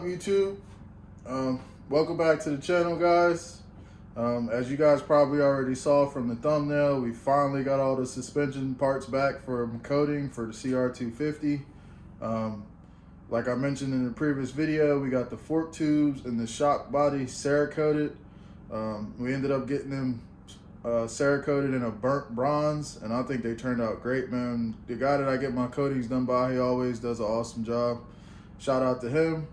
YouTube? Welcome back to the channel, guys. As you guys probably already saw from the thumbnail, we finally got all the suspension parts back from coating for the Cr250. Like I mentioned in the previous video, we got the fork tubes and the shock body Cerakoted. We ended up getting them Cerakoted in a burnt bronze, and I think they turned out great, man. The guy that I get my coatings done by, he always does an awesome job. Shout out to him.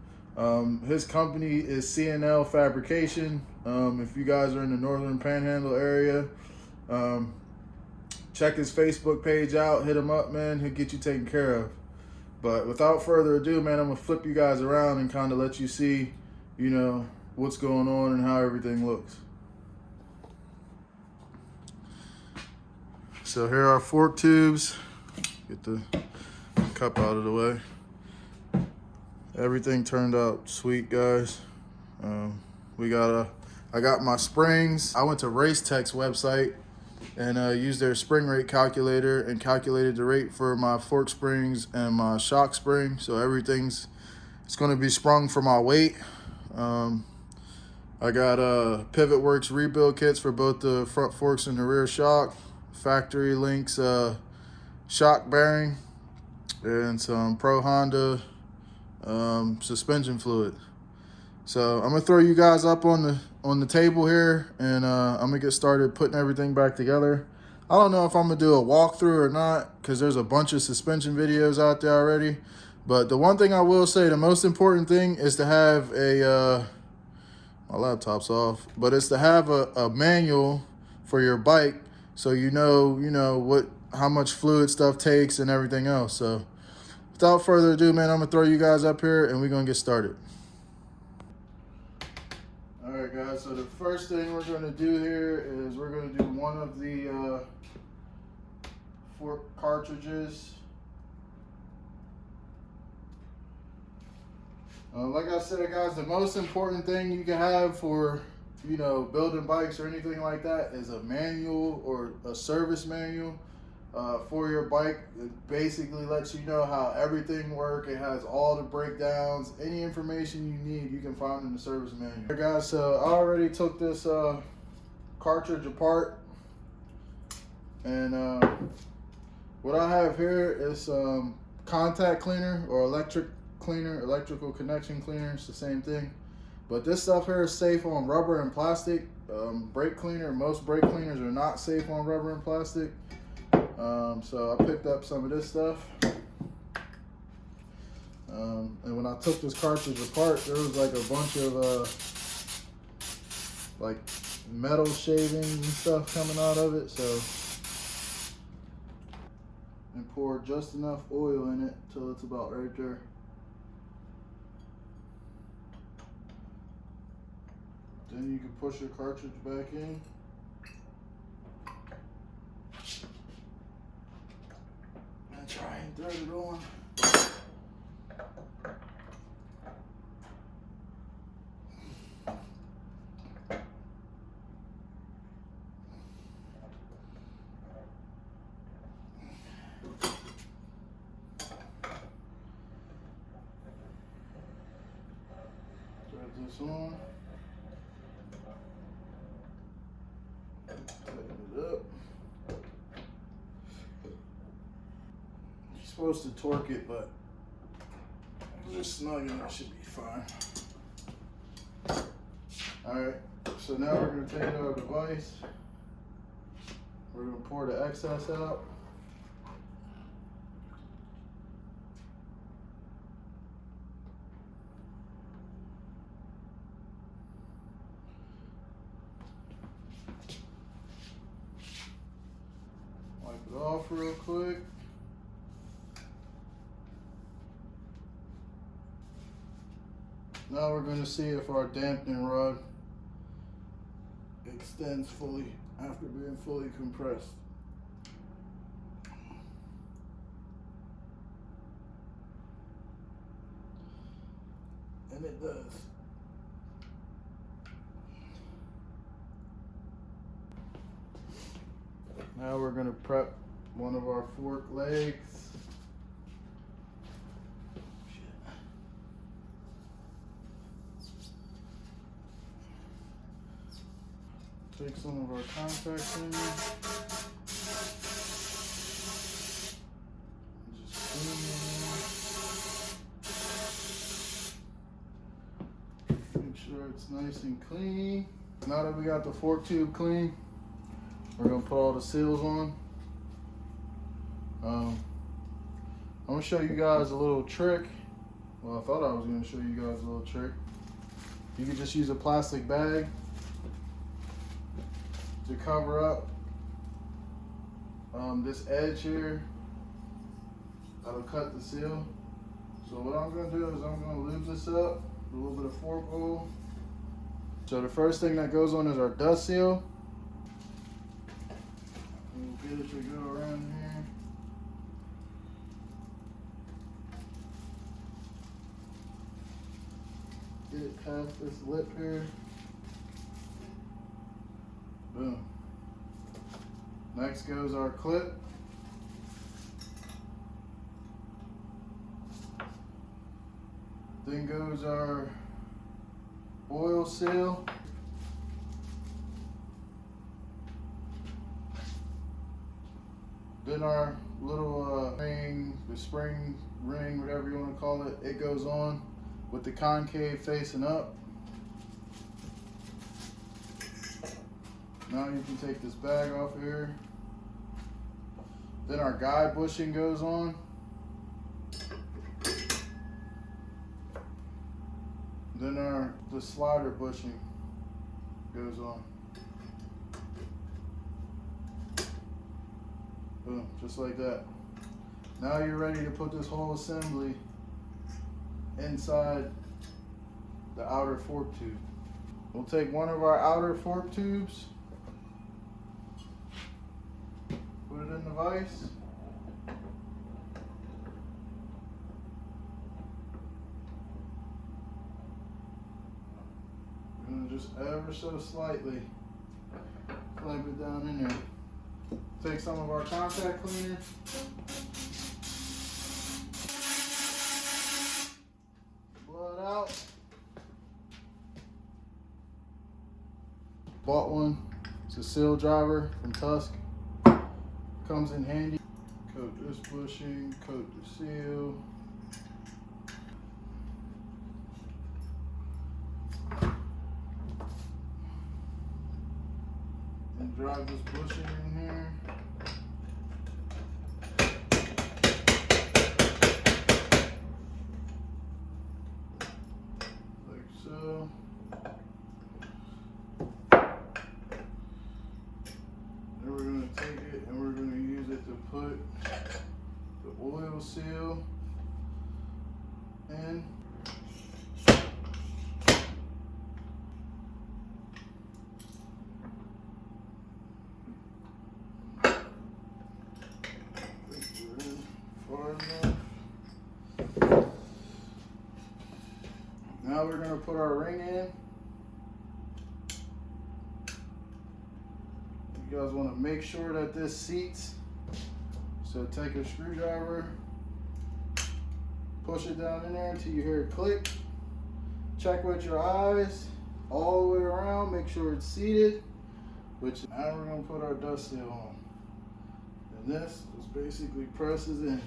His company is CNL Fabrication. If you guys are in the Northern Panhandle area, check his Facebook page out, hit him up, man. He'll get you taken care of. But without further ado, man, I'm gonna flip you guys around and kind of let you see, you know, what's going on and how everything looks. So here are fork tubes. Get the cup out of the way. Everything turned out sweet, guys. I got my springs. I went to Racetech's website and used their spring rate calculator and calculated the rate for my fork springs and my shock spring. So it's gonna be sprung for my weight. I got Pivot Works rebuild kits for both the front forks and the rear shock. Factory Links shock bearing and some Pro Honda suspension fluid. So I'm gonna throw you guys up on the table here, and I'm gonna get started putting everything back together. I don't know if I'm gonna do a walkthrough or not, because there's a bunch of suspension videos out there already. But the one thing I will say, the most important thing is to have a my laptop's off, but it's to have a manual for your bike, so you know how much fluid stuff takes and everything else. So without further ado, man, I'm gonna throw you guys up here and we're gonna get started. All right, guys, so the first thing we're gonna do here is we're gonna do one of the fork cartridges. Like I said, guys, the most important thing you can have for, you know, building bikes or anything like that is a manual or a service manual for your bike. It basically lets you know how everything works. It has all the breakdowns, any information you need, you can find in the service manual. All right, guys, so I already took this cartridge apart, and what I have here is contact cleaner or electrical connection cleaner. It's the same thing. But this stuff here is safe on rubber and plastic. Brake cleaner, most brake cleaners are not safe on rubber and plastic. So I picked up some of this stuff. And when I took this cartridge apart, there was like a bunch of like metal shavings and stuff coming out of it. So, and pour just enough oil in it till it's about right there. Then you can push your cartridge back in. And try and thread it on. Thread this on. Tighten it up. You're supposed to torque it, but just snugging it should be fine. Alright, so now we're going to take our device. We're going to pour the excess out. Wipe it off real quick. Now we're going to see if our dampening rod extends fully after being fully compressed. And it does. Now we're going to prep one of our fork legs. Take some of our contacts in there. Just clean it. Make sure it's nice and clean. Now that we got the fork tube clean, we're gonna put all the seals on. I'm gonna show you guys a little trick. Well, I thought I was gonna show you guys a little trick. You can just use a plastic bag to cover up this edge here. That'll cut the seal. So what I'm gonna do is I'm gonna lube this up with a little bit of fork oil. So the first thing that goes on is our dust seal. And we'll get it to go around here. Get it past this lip here. Boom. Next goes our clip. Then goes our oil seal. Then our little ring, the spring ring, whatever you want to call it, it goes on with the concave facing up. Now you can take this bag off here. Then our guide bushing goes on. Then the slider bushing goes on. Boom, just like that. Now you're ready to put this whole assembly inside the outer fork tube. We'll take one of our outer fork tubes, put it in the vise. We're gonna just ever so slightly clamp it down in there. Take some of our contact cleaner. Blow it out. Bought one. It's a seal driver from Tusk. Comes in handy. Coat this bushing, coat the seal. And drive this bushing in here. Like so. Then we're going to take it and we're going to use it to put the oil seal in. Now we're going to put our ring in. You guys want to make sure that this seats. So take a screwdriver, push it down in there until you hear it click. Check with your eyes all the way around, make sure it's seated. Now we're going to put our dust seal on. And this just basically presses in.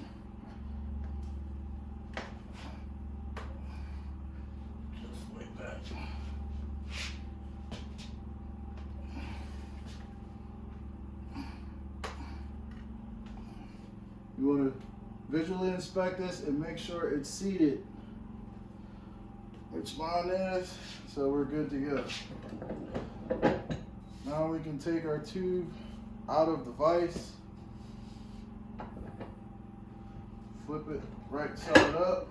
You want to visually inspect this and make sure it's seated, which mine is, so we're good to go. Now we can take our tube out of the vise, flip it right side up,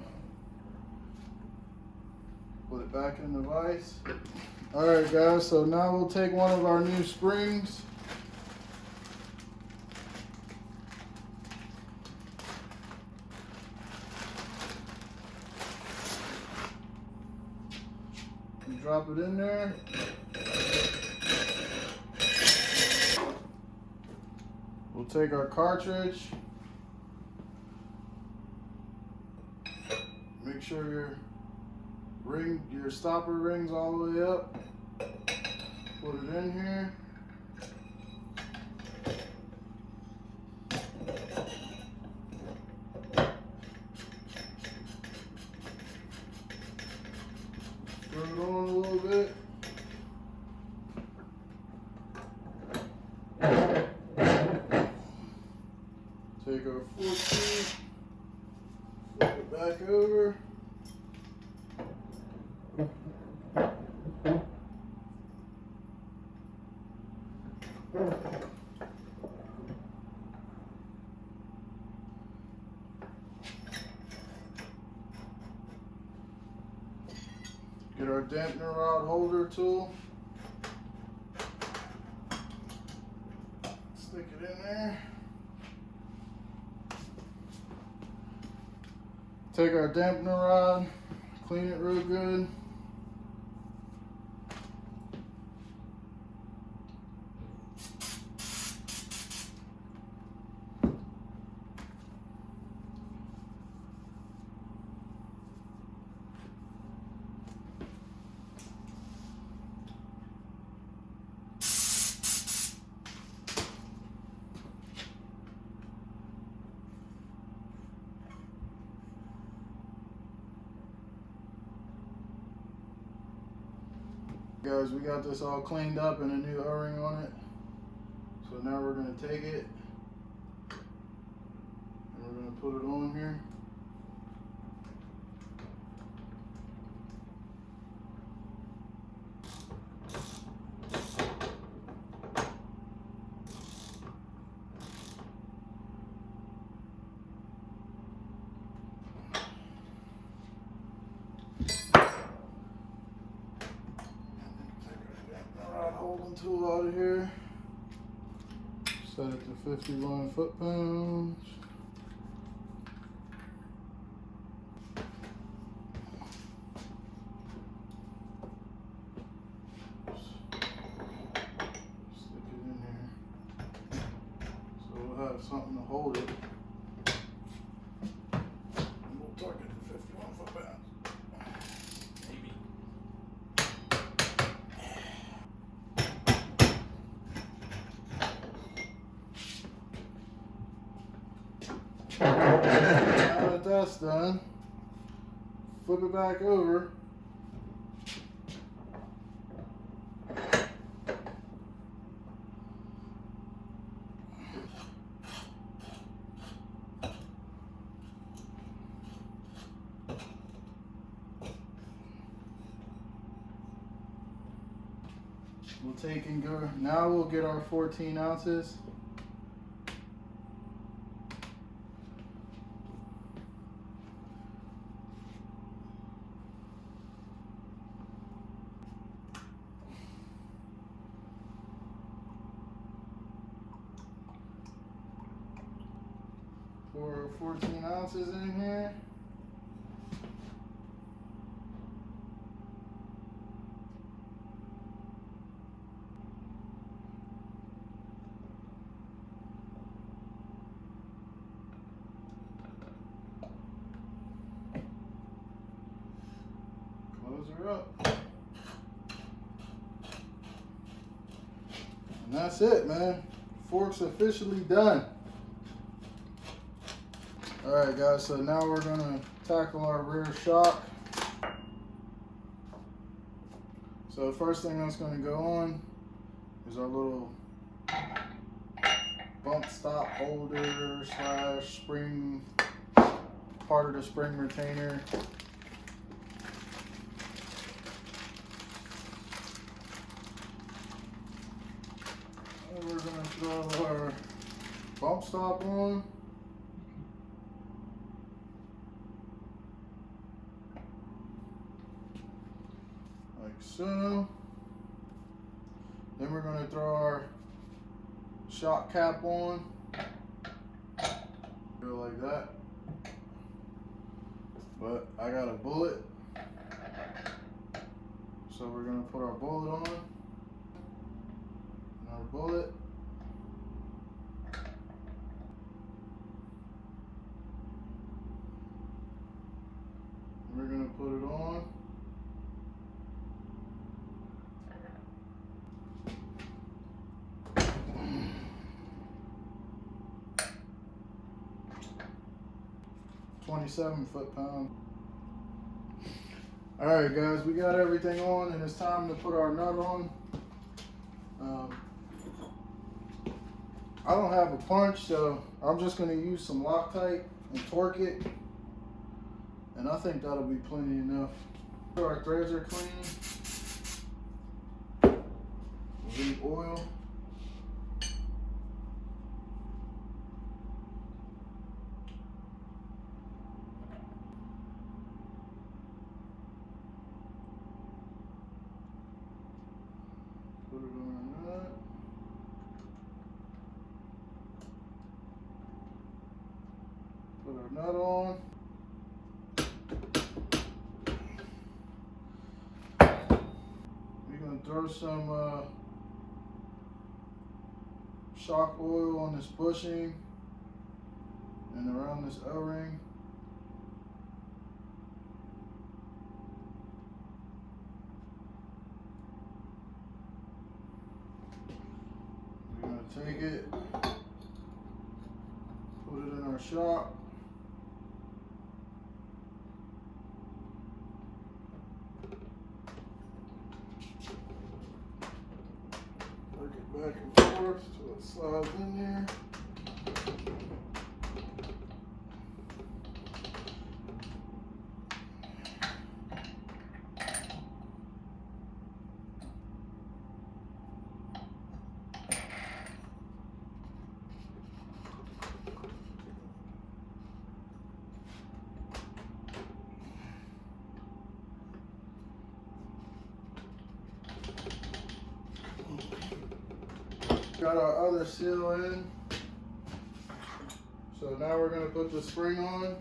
put it back in the vise. All right guys, so now we'll take one of our new springs. Drop it in there. We'll take our cartridge. Make sure your stopper ring's all the way up. Put it in here. it on a little bit. Take our 14, flip it back over. Get our dampener rod holder tool. Stick it in there. Take our dampener rod, clean it real good. Guys, we got this all cleaned up and a new O-ring on it. So now we're going to take it and we're going to put it on here. Holding tool out of here. Set it to 51 foot-pounds. Stick it in here. So we'll have something to hold it. And we'll torque it to 51 foot-pounds. Now that that's done, flip it back over. We'll take and go, now we'll get our 14 ounces. Pour 14 ounces in here. Close her up. And that's it, man. Fork's officially done. Alright guys, so now we're going to tackle our rear shock. So the first thing that's going to go on is our little bump stop holder / spring, part of the spring retainer. And we're going to throw our bump stop on. Like so. Then we're going to throw our shock cap on. Go like that. But I got a bullet. So we're going to put our bullet on. And our bullet. We're going to put it on. $27 foot-pound. All right, guys, we got everything on, and it's time to put our nut on. I don't have a punch, so I'm just going to use some Loctite and torque it, and I think that'll be plenty enough. Our threads are clean. We need oil. Put it on our nut. Put our nut on. We're gonna throw some shock oil on this bushing and around this O-ring. We're gonna take it, put it in our shock. Work it back and forth till it slides in there. Got our other seal in. So now we're going to put the spring on.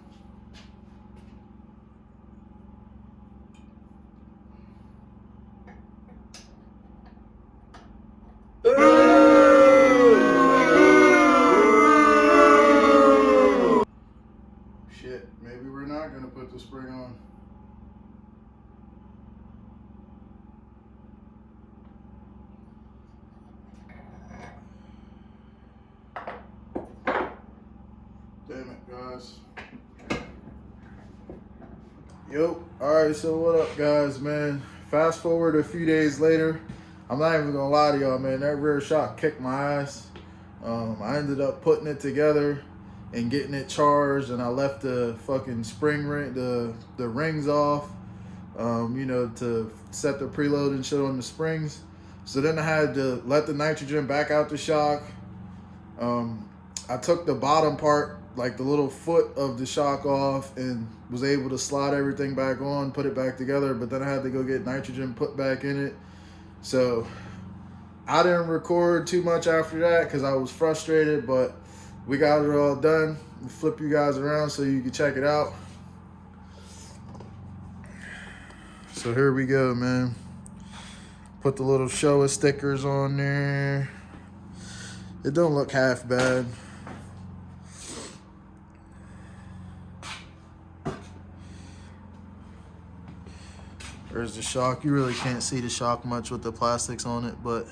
Shit, maybe we're not going to put the spring on. Damn it, guys. Yo, alright, so what up, guys, man? Fast forward a few days later. I'm not even gonna lie to y'all, man. That rear shock kicked my ass. I ended up putting it together and getting it charged, and I left the fucking spring ring, the rings off, you know, to set the preload and shit on the springs. So then I had to let the nitrogen back out the shock. I took the bottom part, like the little foot of the shock off, and was able to slide everything back on, put it back together, but then I had to go get nitrogen put back in it. So I didn't record too much after that because I was frustrated, but we got it all done. I'll flip you guys around so you can check it out. So here we go, man. Put the little Showa stickers on there. It don't look half bad. There's the shock. You really can't see the shock much with the plastics on it, but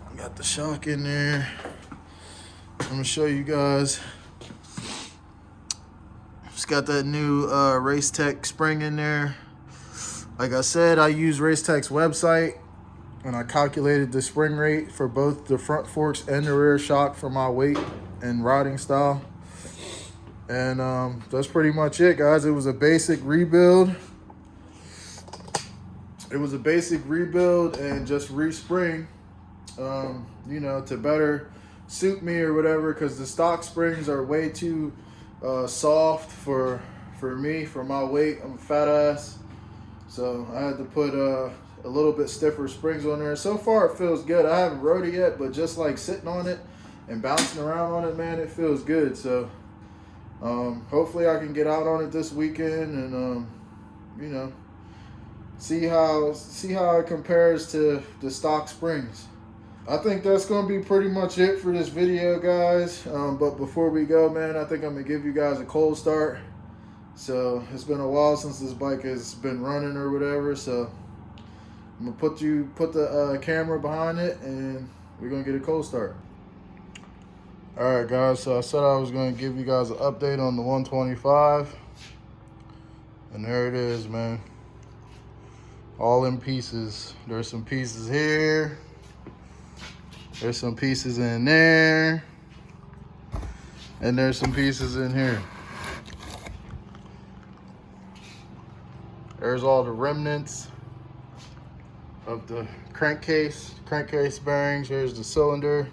I got the shock in there. I'm gonna show you guys. Just got that new Race Tech spring in there. Like I said, I use Race Tech's website, and I calculated the spring rate for both the front forks and the rear shock for my weight and riding style. And that's pretty much it, guys. It was a basic rebuild. It was a basic rebuild and just respring, you know, to better suit me or whatever, because the stock springs are way too soft for me, for my weight. I'm a fat ass. So I had to put a little bit stiffer springs on there. So far it feels good. I haven't rode it yet, but just like sitting on it and bouncing around on it, man, it feels good. So hopefully I can get out on it this weekend and you know, see how it compares to the stock springs. I think that's gonna be pretty much it for this video, guys. But before we go, man, I think I'm gonna give you guys a cold start. So it's been a while since this bike has been running or whatever, so I'm gonna put the camera behind it and we're gonna get a cold start. All right, guys, so I said I was gonna give you guys an update on the 125, and there it is, man. all in pieces. There's some pieces here. There's some pieces in there. And there's some pieces in here. There's all the remnants of the crankcase bearings. Here's the cylinder.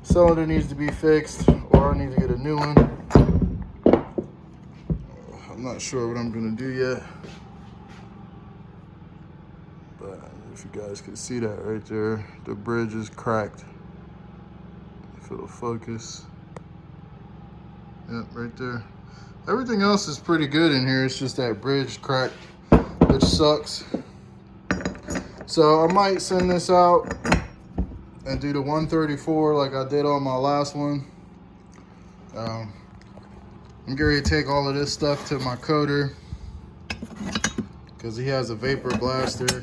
Cylinder needs to be fixed, or I need to get a new one. I'm not sure what I'm gonna do yet. But if you guys can see that right there, the bridge is cracked. If it'll focus. Yep, right there. Everything else is pretty good in here. It's just that bridge cracked, which sucks. So I might send this out and do the 134 like I did on my last one. I'm getting ready to take all of this stuff to my coder because he has a vapor blaster.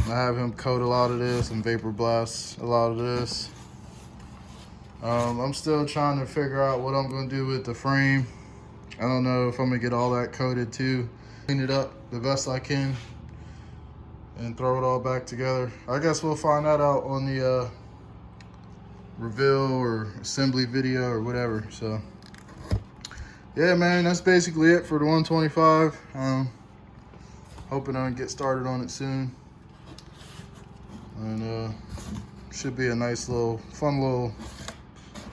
I have him coat a lot of this and vapor blast a lot of this. I'm still trying to figure out what I'm gonna do with the frame. I don't know if I'm gonna get all that coated too. Clean it up the best I can and throw it all back together. I guess we'll find that out on the reveal or assembly video or whatever. So yeah, man, that's basically it for the 125. Hoping I can get started on it soon. And should be a nice little, fun little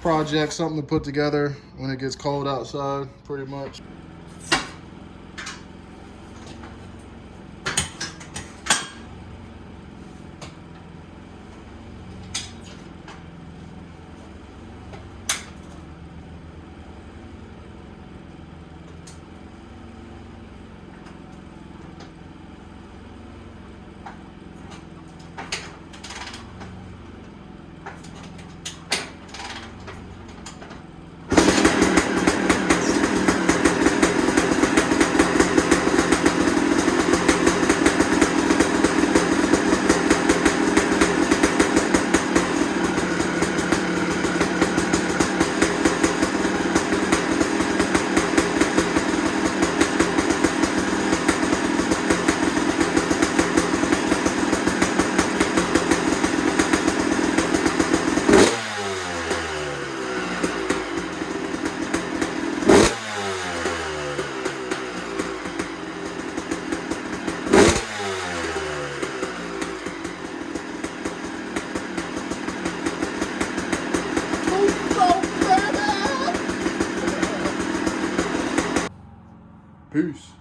project, something to put together when it gets cold outside, pretty much. Peace.